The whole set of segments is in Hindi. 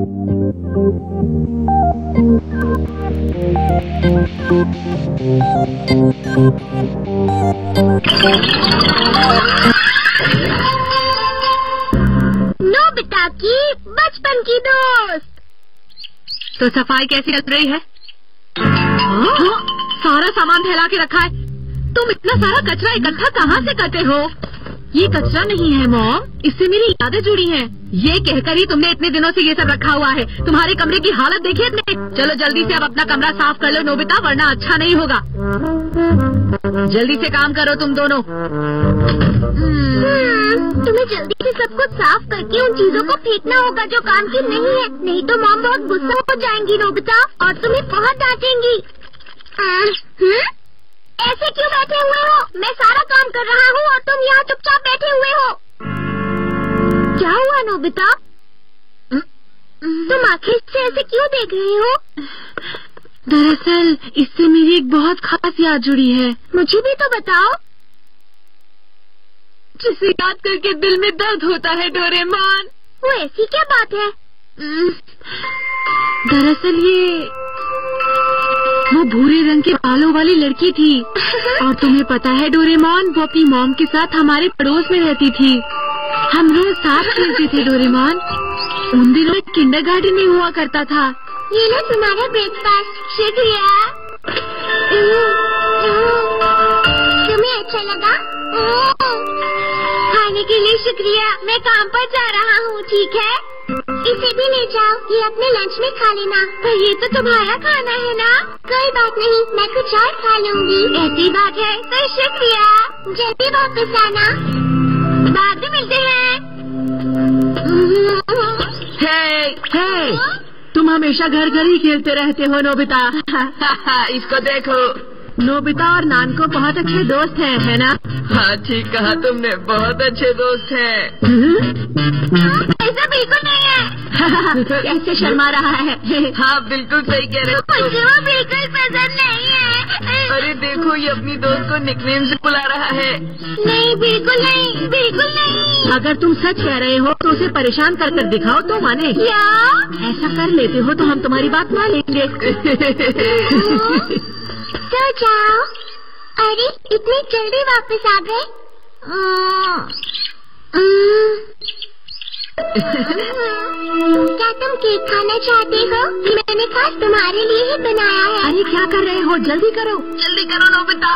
नोबिता की बचपन की दोस्त। तो सफाई कैसी चल रही है? सारा सामान फैला के रखा है। तुम इतना सारा कचरा इकट्ठा कहाँ से करते हो? ये कचरा नहीं है मॉम, इससे मेरी यादें जुड़ी हैं। ये कहकर ही तुमने इतने दिनों से ये सब रखा हुआ है। तुम्हारे कमरे की हालत देखिए तुमने। चलो जल्दी से अब अपना कमरा साफ कर लो नोबिता, वरना अच्छा नहीं होगा। जल्दी से काम करो तुम दोनों। तुम्हें जल्दी से सब कुछ साफ करके उन चीजों को फेंकना होगा जो काम की नहीं है, नहीं तो मॉम बहुत गुस्सा हो जाएंगी नोबिता और तुम्हें बहुत डांटेंगी। ऐसे क्यों बैठे हुए हो? मैं सारा काम कर रहा हूँ और तुम यहाँ चुपचाप बैठे हुए हो। क्या हुआ नोबिता? तुम आखिर से ऐसे क्यों देख रहे हो? दरअसल इससे मेरी एक बहुत खास याद जुड़ी है। मुझे भी तो बताओ। जिसे याद करके दिल में दर्द होता है डोरेमोन। वो ऐसी क्या बात है? दरअसल वो भूरे रंग के बालों वाली लड़की थी। और तुम्हें पता है डोरेमोन, वो अपनी मॉम के साथ हमारे पड़ोस में रहती थी। हम रोज साथ खेलते थे डोरेमोन। उन दिनों किंडरगार्टन में हुआ करता था। ये लो तुम्हारा ब्रेकफास्ट। शुक्रिया। तुम्हें अच्छा लगा? खाने के लिए शुक्रिया। मैं काम पर जा रहा हूँ, ठीक है? इसे भी ले जाओ, ये अपने लंच में खा लेना। पर ये तो तुम्हारा खाना है ना? कोई बात नहीं, मैं कुछ और खा लूंगी। ऐसी बात है तो शुक्रिया। जल्दी वापस आना, बाद में मिलते हैं। हे, तुम हमेशा घर घर ही खेलते रहते हो नोबिता। इसको देखो, नोबिता और नानको बहुत अच्छे दोस्त हैं, है ना? हाँ ठीक कहा तुमने, बहुत अच्छे दोस्त हैं। ऐसा बिल्कुल नहीं है। कैसे शर्मा रहा है? हाँ बिल्कुल सही कह रहे हो। मुझे वो बिल्कुल पसंद नहीं है। अरे देखो, ये अपनी दोस्त को निकनेम से बुला रहा है। नहीं, बिल्कुल नहीं, बिल्कुल नहीं। अगर तुम सच कह रहे हो तो उसे परेशान कर दिखाओ तो माने। क्या? ऐसा कर लेते हो तो हम तुम्हारी बात मान लेंगे। तो जाओ। अरे इतनी जल्दी वापस आ गए? क्या तुम केक खाना चाहते हो? मैंने खास तुम्हारे लिए ही बनाया है। अरे क्या कर रहे हो? जल्दी करो, जल्दी करो नोबिता।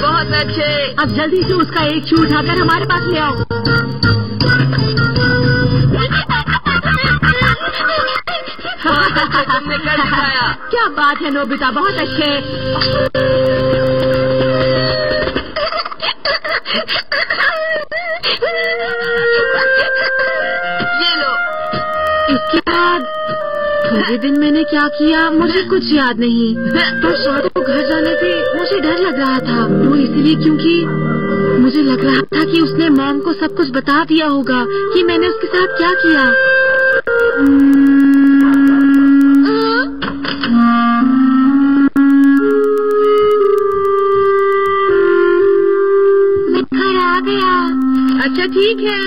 बहुत अच्छे। अब जल्दी से उसका एक छू उठाकर हमारे पास ले आओ। तुमने कर दिखाया। क्या बात है नोबिता, बहुत अच्छे। ये लो। इसके बाद पूरे दिन मैंने क्या किया मुझे कुछ याद नहीं। तो शाम को घर जाने से मुझे डर लग रहा था, वो इसलिए क्योंकि मुझे लग रहा था कि उसने मॉम को सब कुछ बता दिया होगा कि मैंने उसके साथ क्या किया। अच्छा ठीक है,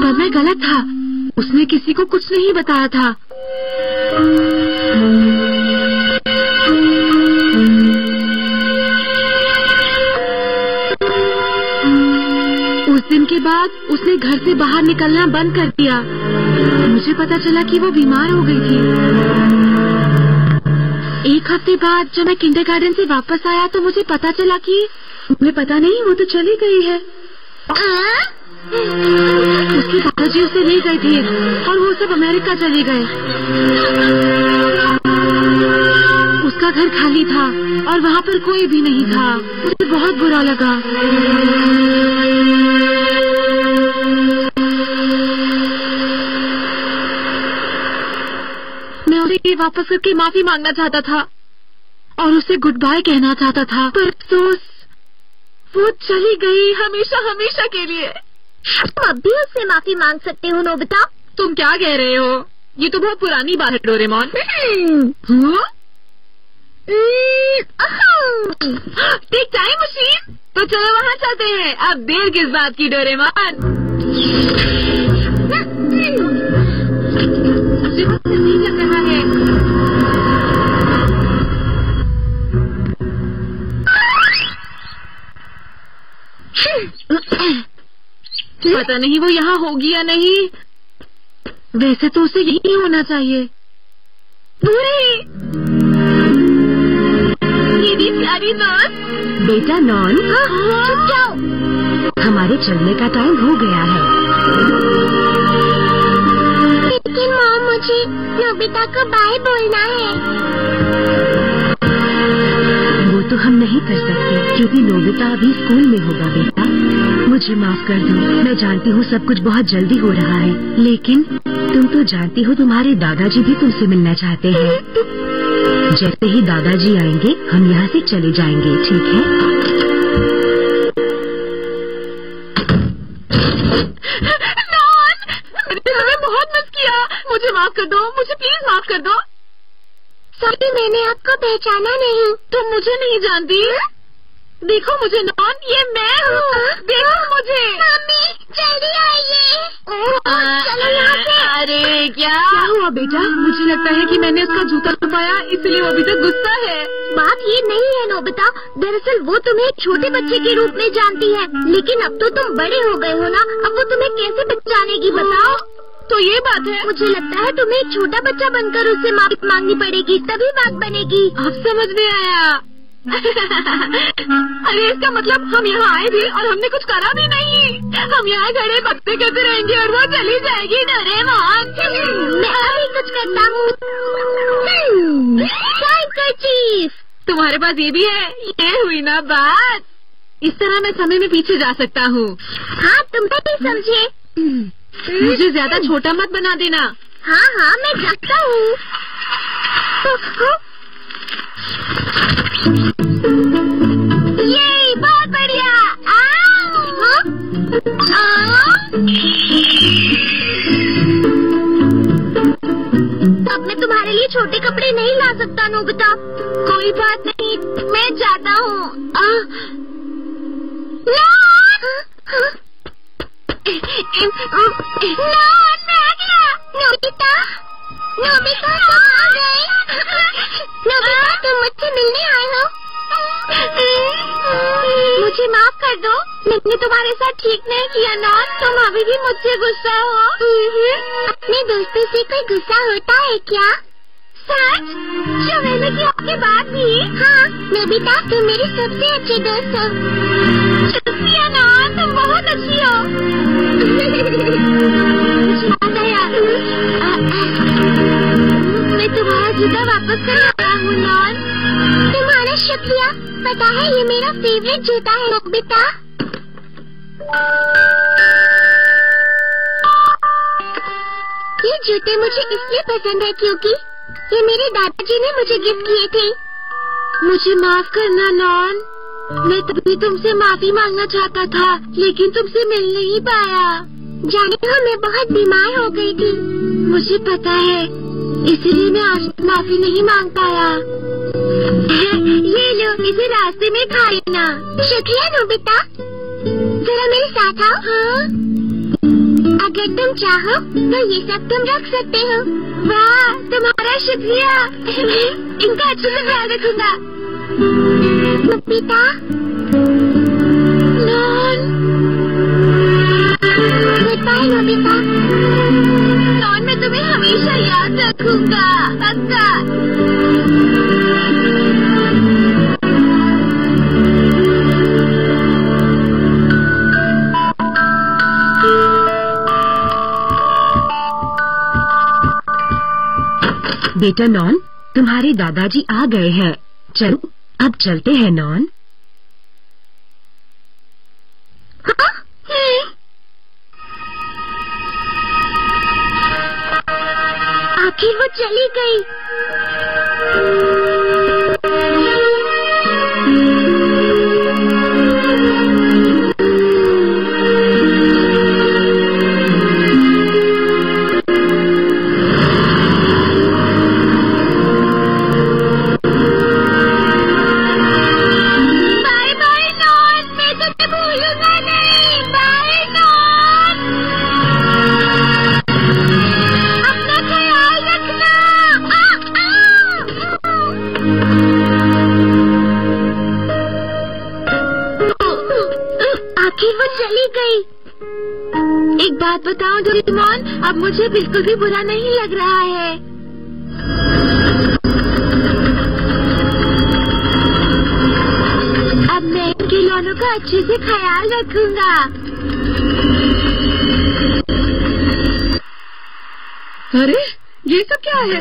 पर मैं गलत था। उसने किसी को कुछ नहीं बताया था। उस दिन के बाद उसने घर से बाहर निकलना बंद कर दिया। मुझे पता चला कि वो बीमार हो गई थी। एक हफ्ते बाद जब मैं किंडरगार्टन से वापस आया तो मुझे पता चला कि मुझे पता नहीं, वो तो चली गई है। उसके दादाजी उसे ले गए थे और वो सब अमेरिका चले गए। उसका घर खाली था और वहाँ पर कोई भी नहीं था। मुझे बहुत बुरा लगा। मैं उसे वापस करके माफी मांगना चाहता था और उसे गुड बाय कहना चाहता था, पर अफसोस वो चली गई हमेशा हमेशा के लिए। तुम अब भी उससे माफी मांग सकते हो नोबिता। तुम क्या कह रहे हो? ये तो बहुत पुरानी बात है डोरेमोन। टिक टाइम मशीन, तो चलो वहाँ चलते हैं। अब देर किस बात की डोरेमोन। मुझे कुछ नहीं लग रहा है। पता नहीं वो यहाँ होगी या नहीं। वैसे तो उसे यही होना चाहिए। मेरी प्यारी दोस्त। बेटा नॉन, चुप जाओ। हमारे चलने का टाइम हो गया है। लेकिन मॉम, मुझे नोबिता को बाय बोलना है। वो तो हम नहीं कर सकते क्योंकि नोबिता अभी स्कूल में होगा। बेटा मुझे माफ कर दो, मैं जानती हूँ सब कुछ बहुत जल्दी हो रहा है, लेकिन तुम तो जानती हो तुम्हारे दादाजी भी तुमसे मिलना चाहते हैं। जैसे ही दादाजी आएंगे हम यहाँ से चले जाएंगे, ठीक है? मैंने तुम्हें बहुत मिस किया। मुझे माफ कर दो, मुझे प्लीज माफ कर दो। सॉरी, मैंने आपको पहचाना नहीं। तुम मुझे नहीं जानती? देखो मुझे नॉन, ये मैं हूँ। देखो मुझे। मम्मी जल्दी आइए। चलो यहाँ से। अरे क्या हुआ बेटा? मुझे लगता है कि मैंने उसका जूता छुपाया, इसलिए वो अभी तक गुस्सा है। बात ये नहीं है नोबिता, दरअसल वो तुम्हें एक छोटे बच्चे के रूप में जानती है, लेकिन अब तो तुम बड़े हो गए हो ना, अब वो तुम्हें कैसे पहचानेगी बताओ? तो ये बात है। मुझे लगता है तुम्हें एक छोटा बच्चा बनकर उससे माफी मांगनी पड़ेगी, तभी बात बनेगी। अब समझ में आया। अरे इसका मतलब हम यहाँ आए भी और हमने कुछ करा भी नहीं। हम यहाँ खड़े बकते कहते रहेंगे और वो चली जाएगी। डोरेमोन, मैं अभी कुछ करता हूँ। चीफ, तुम्हारे पास ये भी है। ये हुई ना बात। इस तरह मैं समय में पीछे जा सकता हूँ। हाँ, तुम नहीं समझे। मुझे ज्यादा छोटा मत बना देना। हाँ हाँ, मैं जानता हूँ। ये बहुत बढ़िया। अब मैं तुम्हारे लिए छोटे कपड़े नहीं ला सकता नोबिता। कोई बात नहीं, मैं जाता हूँ। नोबिता, नोबिता तुम आ गए। नोबिता, तुम मुझसे मिलने आए हो? मुझे माफ कर दो, मैंने तुम्हारे साथ ठीक नहीं किया नॉन। तुम अभी भी मुझसे गुस्सा हो? अपने दोस्तों से कोई गुस्सा होता है क्या? सच? जो मैंने की आपकी बात थी। हाँ नोबिता, तुम मेरी सबसे अच्छी दोस्त हो। शुक्रिया नॉन, तुम बहुत अच्छी हो। याद आया, मैं तुम्हारा जूता वापस कर रहा हूँ नॉन। तुम्हारा शुक्रिया। पता है ये मेरा फेवरेट जूता है नोबिता। ये जूते मुझे इसलिए पसंद है क्योंकि ये मेरे दादाजी ने मुझे गिफ्ट किए थे। मुझे माफ करना नॉन, मैं तभी तुमसे माफी मांगना चाहता था, लेकिन तुमसे मिल नहीं पाया। जाने हो, मैं बहुत बीमार हो गई थी। मुझे पता है, इसलिए मैं आज माफी नहीं मांग पाया। ये लो, इसे रास्ते में खा लेना। शुक्रिया नोबिता, जरा मेरे साथ आओ। हाँ? अगर तुम चाहो तो ये सब तुम रख सकते हो। वाह, तुम्हारा शुक्रिया। इनका अच्छे से ख्याल रखूंगा। Nobita, good bye Nobita. नॉन, मैं तुम्हें हमेशा याद रखूंगा, पक्का। बेटा नॉन, तुम्हारे दादाजी आ गए हैं। चलो अब चलते हैं नॉन। आखिर वो चली गई। गई। एक बात बताऊं डोरेमोन, अब मुझे बिल्कुल भी बुरा नहीं लग रहा है। अब मैं इन खिलौनों का अच्छे से ख्याल रखूंगा। अरे ये सब क्या है?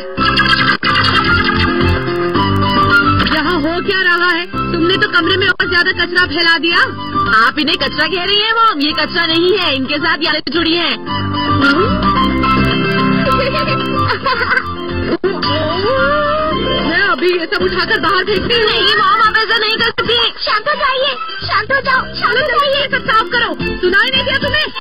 यहाँ हो क्या रहा है? तुमने तो कमरे में और ज्यादा कचरा फैला दिया। आप इन्हें कचरा कह रही हैं मॉम? ये कचरा नहीं है, इनके साथ यादें जुड़ी हैं। मैं अभी ये सब उठाकर बाहर फेंकती हूँ। नहीं मॉम, आप ऐसा नहीं कर सकती। शांत हो जाइए, शांत हो जाओ, शांत हो जाइए। सब साफ करो। सुनाई नहीं दिया तुम्हें?